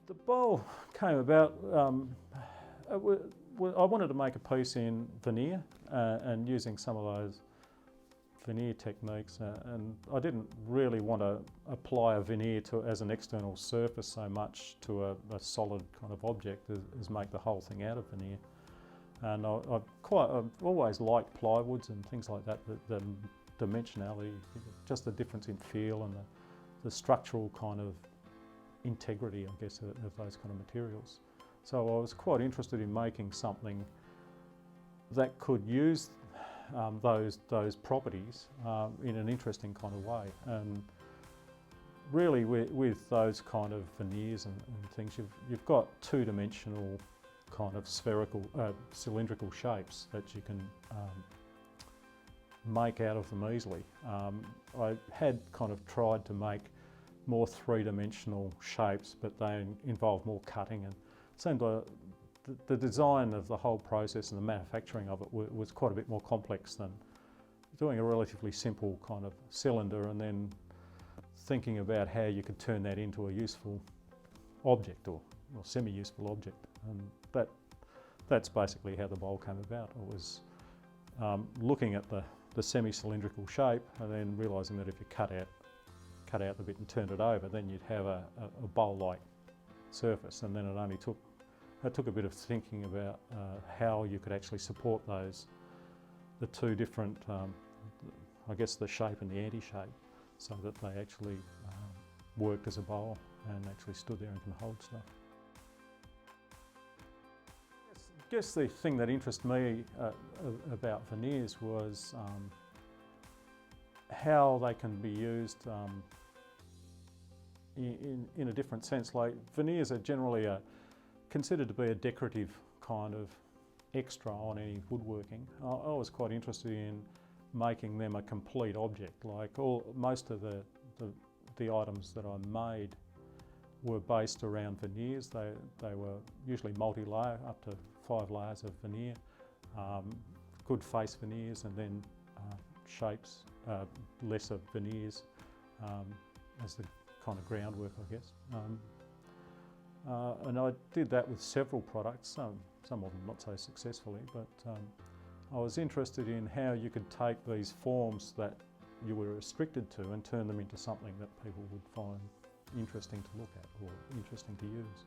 The bowl came about, I wanted to make a piece in veneer and using some of those veneer techniques, and I didn't really want to apply a veneer as an external surface so much to a solid kind of object as make the whole thing out of veneer. And I've always liked plywoods and things like that, the dimensionality, just the difference in feel and the structural kind of integrity, I guess, of those kind of materials. So I was quite interested in making something that could use those properties in an interesting kind of way. And really with those kind of veneers and things, you've got two-dimensional kind of spherical, cylindrical shapes that you can make out of them easily. I had kind of tried to make more three-dimensional shapes, but they involve more cutting, and it seemed like the design of the whole process and the manufacturing of it was quite a bit more complex than doing a relatively simple kind of cylinder and then thinking about how you could turn that into a useful object or semi-useful object. And that's basically how the bowl came about. It was looking at the semi-cylindrical shape and then realising that if you cut out the bit and turned it over, then you'd have a bowl-like surface. And then it took a bit of thinking about how you could actually support the two different, I guess the shape and the anti-shape, so that they actually worked as a bowl and actually stood there and can hold stuff. I guess the thing that interested me about veneers was how they can be used in a different sense. Like veneers are generally considered to be a decorative kind of extra on any woodworking. I was quite interested in making them a complete object. Like most of the items that I made were based around veneers. They were usually multi-layer, up to 5 layers of veneer, good face veneers, and then shapes, lesser veneers as the kind of groundwork, I guess. And I did that with several products, some of them not so successfully, but I was interested in how you could take these forms that you were restricted to and turn them into something that people would find interesting to look at or interesting to use.